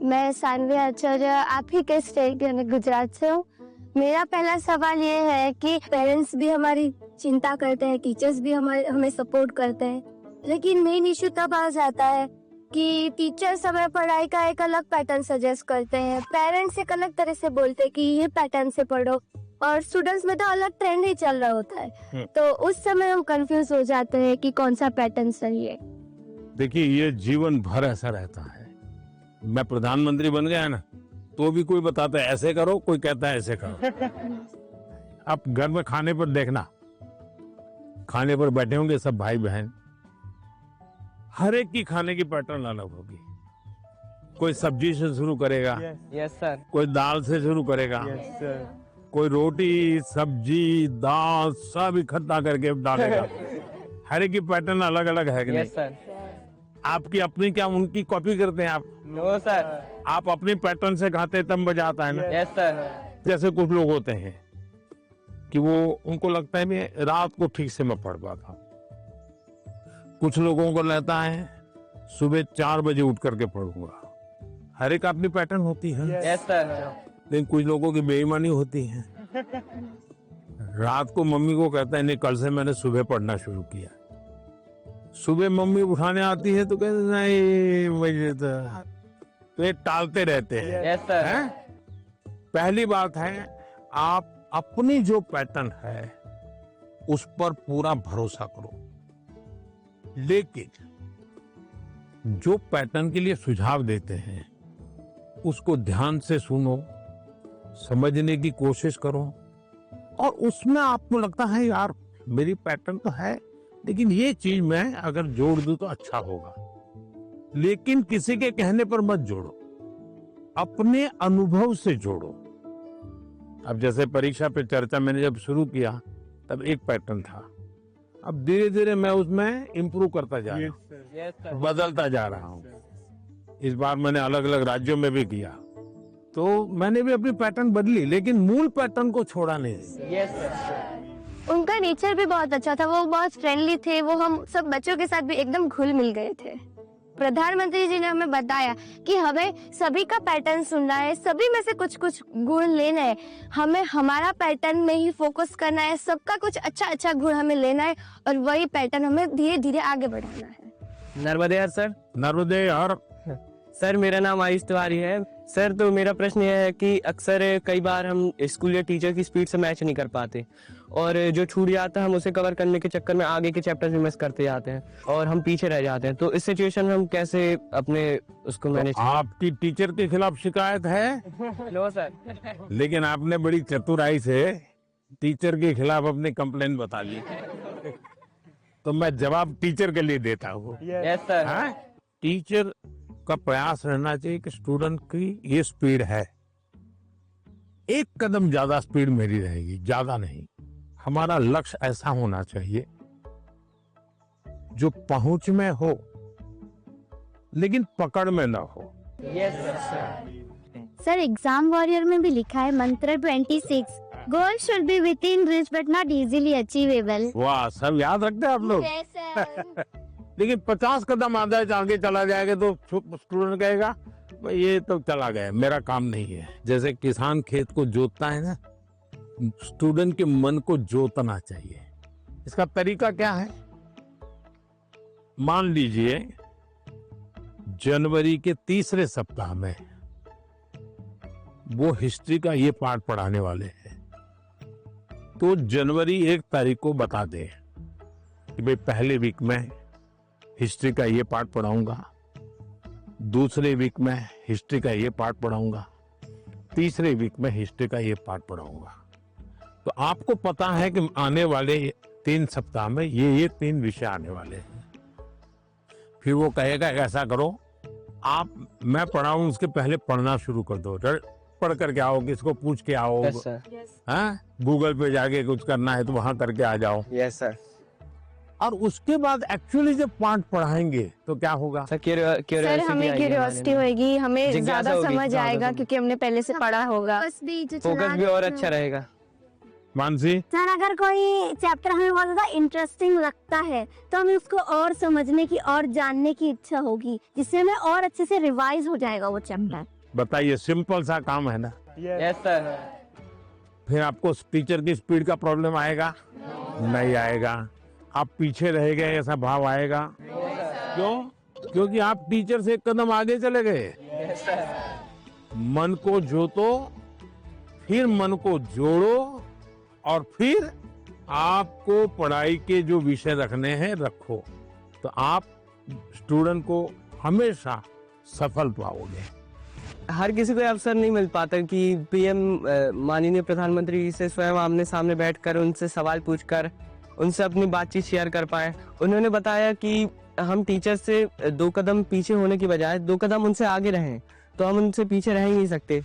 मैं सानवी आचार्य आप ही के स्टेट यानी गुजरात से हूँ। मेरा पहला सवाल ये है कि पेरेंट्स भी हमारी चिंता करते हैं, टीचर्स भी हमें सपोर्ट करते हैं, लेकिन मेन इश्यू तब आ जाता है कि टीचर्स हमें पढ़ाई का एक अलग पैटर्न सजेस्ट करते हैं, पेरेंट्स एक अलग तरह से बोलते हैं कि ये पैटर्न से पढ़ो, और स्टूडेंट्स में तो अलग ट्रेंड ही चल रहा होता है। तो उस समय हम कंफ्यूज हो जाते हैं कि कौन सा पैटर्न सही है। देखिए, ये जीवन भर ऐसा रहता है। मैं प्रधानमंत्री बन गया ना, तो भी कोई बताता है ऐसे करो, कोई कहता है ऐसे करो। आप घर में खाने पर देखना, खाने पर बैठे होंगे सब भाई बहन, हर एक की खाने की पैटर्न अलग होगी। कोई सब्जी से शुरू करेगा, यस सर, कोई दाल से शुरू करेगा, यस सर, कोई रोटी सब्जी दाल सब इकट्ठा करके डालेगा। हर एक की पैटर्न अलग अलग है कि नहीं? Yes sir. आपकी अपनी क्या उनकी कॉपी करते हैं आप? No sir. आप अपनी पैटर्न से खाते तब मजा आता है ना। Yes sir. जैसे कुछ लोग होते हैं कि वो उनको लगता है मैं रात को ठीक से मैं पढ़ पाता हूँ, कुछ लोगों को लगता है सुबह 4 बजे उठ करके पढ़ूंगा। हर एक अपनी पैटर्न होती है। Yes sir. लेकिन कुछ लोगों की बेईमानी होती है, रात को मम्मी को कहता है नहीं कल से मैंने सुबह पढ़ना शुरू किया। सुबह मम्मी उठाने आती है तो कहते नहीं मुझे तो ये टालते रहते हैं। Yes sir. हैं? पहली बात है आप अपनी जो पैटर्न है उस पर पूरा भरोसा करो, लेकिन जो पैटर्न के लिए सुझाव देते हैं उसको ध्यान से सुनो, समझने की कोशिश करो, और उसमें आपको लगता है यार मेरी पैटर्न तो है लेकिन ये चीज मैं अगर जोड़ दूं तो अच्छा होगा, लेकिन किसी के कहने पर मत जोड़ो, अपने अनुभव से जोड़ो। अब जैसे परीक्षा पे चर्चा मैंने जब शुरू किया तब एक पैटर्न था, अब धीरे धीरे मैं उसमें इम्प्रूव करता जा रहा हूँ, यस सर। बदलता जा रहा हूँ। इस बार मैंने अलग अलग राज्यों में भी किया तो मैंने भी अपनी पैटर्न बदली, लेकिन मूल पैटर्न को छोड़ा नहीं। Yes sir. उनका नेचर भी बहुत अच्छा था, वो बहुत फ्रेंडली थे, वो हम सब बच्चों के साथ भी एकदम घुल मिल गए थे। प्रधानमंत्री जी ने हमें बताया कि हमें सभी का पैटर्न सुनना है, सभी में से कुछ कुछ गुण लेना है, हमें हमारा पैटर्न में ही फोकस करना है, सबका कुछ अच्छा अच्छा गुण हमें लेना है और वही पैटर्न हमें धीरे धीरे आगे बढ़ाना है। नर्मदे हर सर। नर्मदे हर। सर मेरा नाम आयुष तिवारी है सर। तो मेरा प्रश्न यह है कि अक्सर कई बार हम स्कूल या टीचर की स्पीड से मैच नहीं कर पाते, और जो छूट जाता है हम उसे कवर करने के चक्कर में आगे के चैप्टर में मिस करते जाते हैं और हम पीछे रह जाते हैं। तो इस सिचुएशन में हम कैसे अपने उसको मैनेज? आपकी टीचर के खिलाफ शिकायत है? No sir. लेकिन आपने बड़ी चतुराई से टीचर के खिलाफ अपनी कंप्लेन बता ली, तो मैं जवाब टीचर के लिए देता हूँ। Yes sir. हाँ? टीचर का प्रयास रहना चाहिए कि स्टूडेंट की ये स्पीड है, एक कदम ज्यादा स्पीड मेरी रहेगी, ज्यादा नहीं। हमारा लक्ष्य ऐसा होना चाहिए जो पहुंच में हो लेकिन पकड़ में ना हो। Yes sir. Sir exam warrior में भी लिखा है मंत्र 26, goal should be with in reach but not easily achievable. वाह, सब याद रखते हैं आप लोग। लेकिन 50 कदम आगे चला जाएगा तो स्टूडेंट कहेगा भाई ये तो चला गया, मेरा काम नहीं है। जैसे किसान खेत को जोतता है ना, स्टूडेंट के मन को जोतना चाहिए। इसका तरीका क्या है? मान लीजिए जनवरी के तीसरे सप्ताह में वो हिस्ट्री का ये पाठ पढ़ाने वाले हैं, तो जनवरी 1 तारीख को बता दे कि भाई पहले वीक में हिस्ट्री का ये पार्ट पढ़ाऊंगा, दूसरे वीक में हिस्ट्री का ये पार्ट पढ़ाऊंगा, तीसरे वीक में हिस्ट्री का ये पार्ट पढ़ाऊंगा। तो आपको पता है कि आने वाले 3 सप्ताह में ये 3 विषय आने वाले हैं। फिर वो कहेगा ऐसा करो, आप मैं पढ़ाऊं उसके पहले पढ़ना शुरू कर दो, पढ़ करके आओ, किसको पूछ के आओ। Yes sir. हाँ, गूगल पे जाके कुछ करना है तो वहां करके आ जाओ। Yes sir. और उसके बाद एक्चुअली जब पाठ पढ़ाएंगे तो क्या होगा? सर हमें क्यूरियोसिटी होगी, हमें ज्यादा समझ आएगा क्योंकि हमने पहले से पढ़ा होगा, फोकस भी और अच्छा रहेगा। मानसी सर अगर कोई चैप्टर हमें बहुत ज्यादा इंटरेस्टिंग लगता है तो हमें उसको और समझने की और जानने की इच्छा होगी, जिससे हमें और अच्छे से रिवाइज हो जाएगा वो चैप्टर। बताइए, सिंपल सा काम है ना। Yes sir. फिर आपको टीचर की स्पीड का प्रॉब्लम आएगा? नहीं आएगा। आप पीछे रह गए ऐसा भाव आएगा? क्यों? क्योंकि आप टीचर से एक कदम आगे चले गए। मन को जोतो, फिर मन को जोड़ो, और फिर आपको पढ़ाई के जो विषय रखने हैं रखो, तो आप स्टूडेंट को हमेशा सफल पाओगे। हर किसी को ये अवसर नहीं मिल पाता कि पीएम माननीय प्रधानमंत्री से स्वयं आमने सामने बैठकर उनसे सवाल पूछकर उनसे अपनी बातचीत शेयर कर पाए। उन्होंने बताया कि हम टीचर से 2 कदम पीछे होने की बजाय 2 कदम उनसे आगे रहें, तो हम उनसे पीछे रह ही नहीं सकते।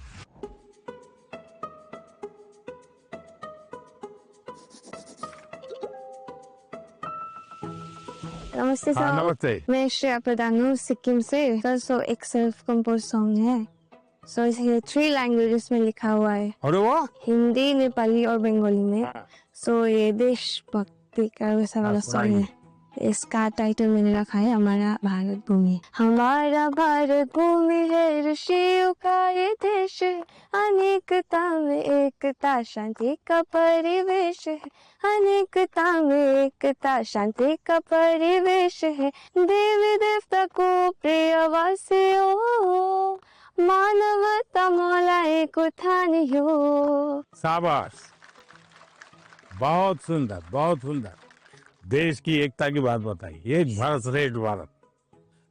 नमस्ते हाँ, सर। नमस्ते। मैं श्रेया प्रधान हूँ सिक्किम से। सर सो एक सेल्फ कंपोज सॉन्ग है। सो इसे 3 लैंग्वेजेस में लिखा हुआ है, अरे वाह, हिंदी, नेपाली और बंगाली में। सो ये देशभक्ति का वैसा वाला सॉन्ग है। इसका टाइटल मैंने रखा है हमारा भारत भूमि। हमारा भारत भूमि है, ऋषियों का ये देश है, अनेकता में एकता, शांति का परिवेश है। अनेकता में एकता, शांति का परिवेश है। देवी देवता को प्रिय वासियों, मानवता मौला एक उठानियो। शाबाश, बहुत सुंदर, बहुत सुंदर। देश की एकता की बात बताई, एक भारत श्रेष्ठ भारत।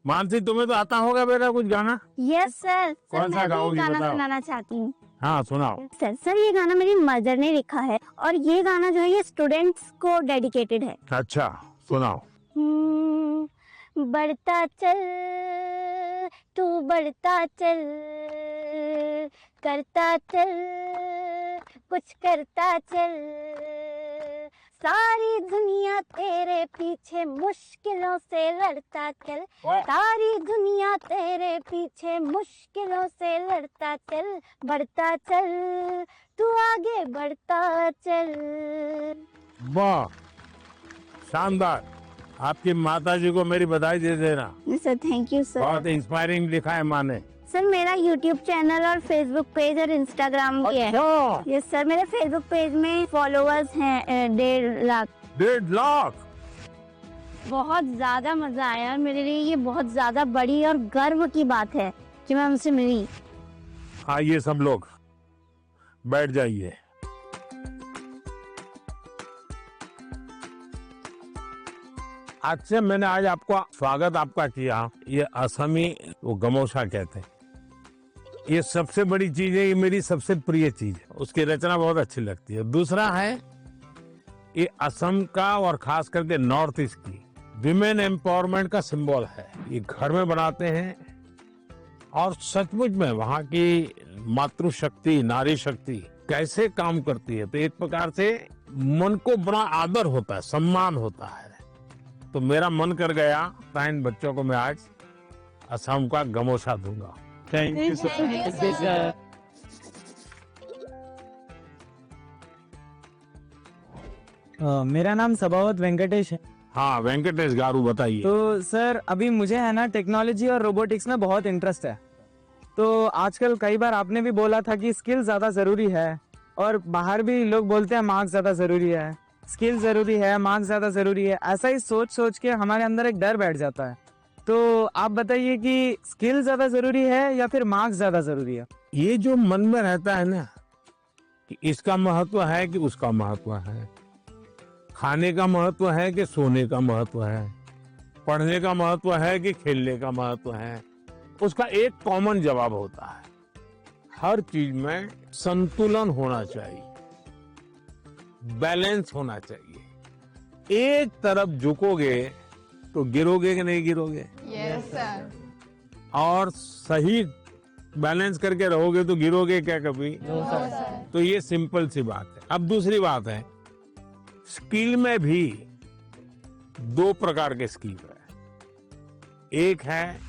मानसी, तुम्हें तो आता होगा बेटा कुछ गाना? Yes sir. कौन सा गाओगी, गाना बताओ। सुनाना चाहती हूँ हाँ, सुनाओ। सर। ये गाना मेरी मदर ने लिखा है और ये गाना जो है ये स्टूडेंट्स को डेडिकेटेड है। अच्छा, सुनाओ। बढ़ता चल तू, बढ़ता चल, करता चल, कुछ करता चल, सारी दुनिया तेरे पीछे मुश्किलों से लड़ता चल, सारी दुनिया तेरे पीछे मुश्किलों से लड़ता चल, बढ़ता चल तू, आगे बढ़ता चल। वाह, शानदार। आपकी माताजी को मेरी बधाई दे देना। Sir thank you sir. बहुत इंस्पायरिंग लिखा है माँ ने। सर मेरा यूट्यूब चैनल और फेसबुक पेज और इंस्टाग्राम भी है। यस सर, मेरे फेसबुक पेज में फॉलोअर्स हैं 1.5 लाख। 1.5 लाख? बहुत ज्यादा मजा आया, मेरे लिए ये बहुत ज्यादा बड़ी और गर्व की बात है कि मैं उनसे मिली। आइए सब लोग बैठ जाइए। आज से मैंने आज आपका स्वागत आपका किया। ये असमी वो गमोसा कहते हैं। ये सबसे बड़ी चीज है, ये मेरी सबसे प्रिय चीज है। उसकी रचना बहुत अच्छी लगती है। दूसरा है ये असम का और खास करके नॉर्थ ईस्ट की विमेन एम्पावरमेंट का सिंबल है। ये घर में बनाते हैं और सचमुच में वहाँ की मातृशक्ति, नारी शक्ति कैसे काम करती है, तो एक प्रकार से मन को बड़ा आदर होता है, सम्मान होता है। तो मेरा मन कर गया, इन बच्चों को मैं आज असम का गमोसा दूंगा। Thank you sir. मेरा नाम सभावत वेंकटेश है। हाँ, वेंकटेश गारू, बताइए। तो सर अभी मुझे है ना टेक्नोलॉजी और रोबोटिक्स में बहुत इंटरेस्ट है। तो आजकल कई बार आपने भी बोला था कि स्किल ज्यादा जरूरी है, और बाहर भी लोग बोलते हैं मार्क्स ज्यादा जरूरी है, स्किल जरूरी है, मार्क्स ज्यादा जरूरी है। ऐसा ही सोच सोच के हमारे अंदर एक डर बैठ जाता है। तो आप बताइए कि स्किल ज्यादा जरूरी है या फिर मार्क्स ज्यादा जरूरी है? ये जो मन में रहता है ना कि इसका महत्व है कि उसका महत्व है, खाने का महत्व है कि सोने का महत्व है, पढ़ने का महत्व है कि खेलने का महत्व है, उसका एक कॉमन जवाब होता है, हर चीज में संतुलन होना चाहिए, बैलेंस होना चाहिए। एक तरफ झुकोगे तो गिरोगे कि नहीं गिरोगे? Yes sir. और सही बैलेंस करके रहोगे तो गिरोगे क्या कभी? तो ये सिंपल सी बात है। अब दूसरी बात है, स्किल में भी 2 प्रकार के स्किल है। एक है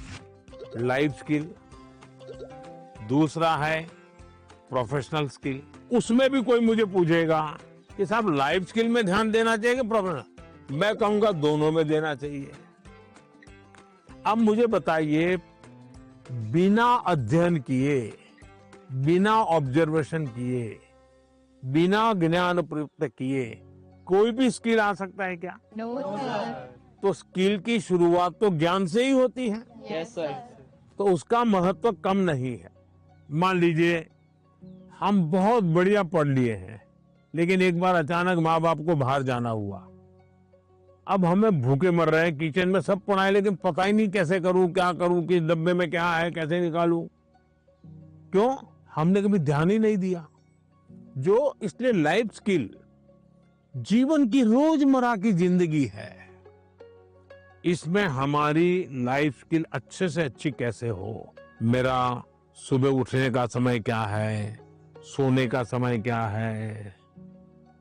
लाइफ स्किल, दूसरा है प्रोफेशनल स्किल। उसमें भी कोई मुझे पूछेगा कि साहब लाइफ स्किल में ध्यान देना चाहिए कि प्रोफेशनल, मैं कहूंगा दोनों में देना चाहिए। अब मुझे बताइए, बिना अध्ययन किए, बिना ऑब्जर्वेशन किए, बिना ज्ञान प्रयुक्त किए कोई भी स्किल आ सकता है क्या? तो स्किल की शुरुआत तो ज्ञान से ही होती है। Yes sir. तो उसका महत्व कम नहीं है। मान लीजिए हम बहुत बढ़िया पढ़ लिए हैं, लेकिन एक बार अचानक माँ बाप को बाहर जाना हुआ। अब हमें भूखे मर रहे हैं, किचन में सब पड़ा है, लेकिन पता ही नहीं कैसे करूं, क्या करूं, किस डब्बे में क्या है, कैसे निकालूं। क्यों? हमने कभी ध्यान ही नहीं दिया। जो इसलिए लाइफ स्किल जीवन की रोजमर्रा की जिंदगी है, इसमें हमारी लाइफ स्किल अच्छे से अच्छी कैसे हो। मेरा सुबह उठने का समय क्या है, सोने का समय क्या है,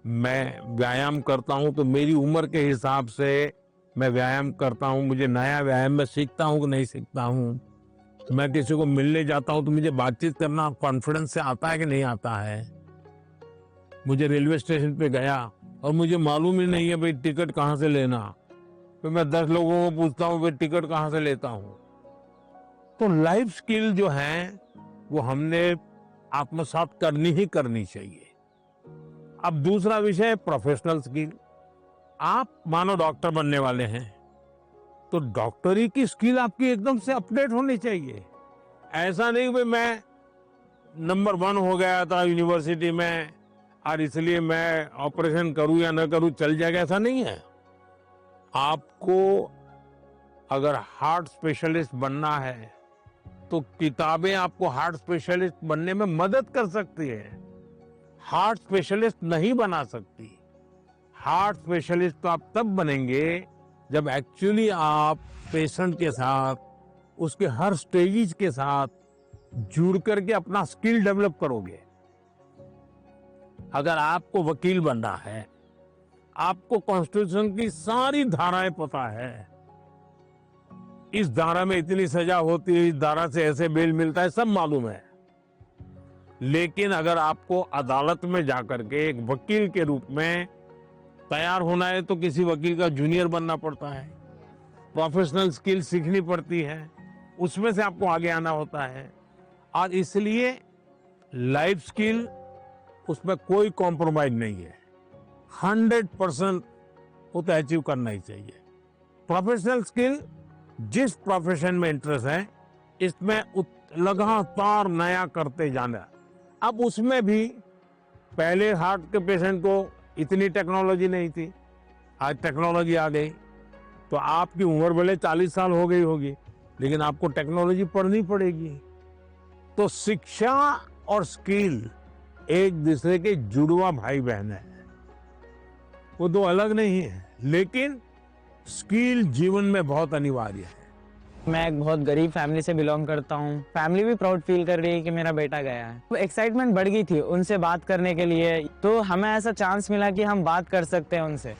मैं व्यायाम करता हूं तो मेरी उम्र के हिसाब से मैं व्यायाम करता हूं, मुझे नया व्यायाम में सीखता हूं कि नहीं सीखता हूं। मैं किसी को मिलने जाता हूं तो मुझे बातचीत करना कॉन्फिडेंस से आता है कि नहीं आता है। मुझे रेलवे स्टेशन पे गया और मुझे मालूम ही नहीं है भाई टिकट कहाँ से लेना, तो मैं 10 लोगों को पूछता हूँ भाई टिकट कहाँ से लेता हूँ। तो लाइफ स्किल जो है वो हमने आत्मसात करनी ही करनी चाहिए। अब दूसरा विषय प्रोफेशनल स्किल। आप मानो डॉक्टर बनने वाले हैं, तो डॉक्टरी की स्किल आपकी एकदम से अपडेट होनी चाहिए। ऐसा नहीं कि मैं नंबर 1 हो गया था यूनिवर्सिटी में और इसलिए मैं ऑपरेशन करूं या न करूं चल जाएगा, ऐसा नहीं है। आपको अगर हार्ट स्पेशलिस्ट बनना है तो किताबें आपको हार्ट स्पेशलिस्ट बनने में मदद कर सकती है, हार्ट स्पेशलिस्ट नहीं बना सकती। हार्ट स्पेशलिस्ट तो आप तब बनेंगे जब एक्चुअली आप पेशेंट के साथ, उसके हर स्टेजेस के साथ जुड़ करके अपना स्किल डेवलप करोगे। अगर आपको वकील बनना है, आपको कॉन्स्टिट्यूशन की सारी धाराएं पता है, इस धारा में इतनी सजा होती है, इस धारा से ऐसे बेल मिलता है, सब मालूम है। लेकिन अगर आपको अदालत में जाकर के एक वकील के रूप में तैयार होना है तो किसी वकील का जूनियर बनना पड़ता है, प्रोफेशनल स्किल सीखनी पड़ती है, उसमें से आपको आगे आना होता है। और इसलिए लाइफ स्किल, उसमें कोई कॉम्प्रोमाइज नहीं है, 100% वो तो अचीव करना ही चाहिए। प्रोफेशनल स्किल, जिस प्रोफेशन में इंटरेस्ट है, इसमें लगातार नया करते जाना। अब उसमें भी पहले हार्ट के पेशेंट को इतनी टेक्नोलॉजी नहीं थी, आज टेक्नोलॉजी आ गई। तो आपकी उम्र भले 40 साल हो गई होगी, लेकिन आपको टेक्नोलॉजी पढ़नी पड़ेगी। तो शिक्षा और स्किल एक दूसरे के जुड़वा भाई बहन है, वो दो अलग नहीं है, लेकिन स्किल जीवन में बहुत अनिवार्य है। मैं एक बहुत गरीब फैमिली से बिलोंग करता हूँ। फैमिली भी प्राउड फील कर रही है कि मेरा बेटा गया है। तो एक्साइटमेंट बढ़ गई थी उनसे बात करने के लिए, तो हमें ऐसा चांस मिला कि हम बात कर सकते हैं उनसे।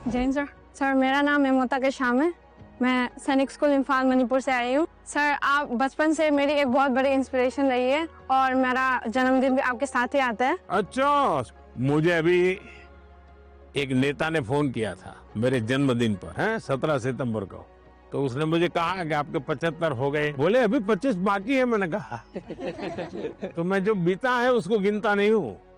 जैन सर। सर मेरा नाम हेमोता के शाम है, मैं सैनिक स्कूल इम्फाल मणिपुर से आई हूँ। सर आप बचपन से मेरी एक बहुत बड़ी इंस्पिरेशन रही है और मेरा जन्मदिन भी आपके साथ ही आता है। अच्छा, मुझे अभी एक नेता ने फोन किया था मेरे जन्मदिन पर, है 17 सितंबर को। तो उसने मुझे कहा कि आपके 75 हो गए, बोले अभी 25 बाकी है। मैंने कहा तो मैं जो बीता है उसको गिनता नहीं हूँ,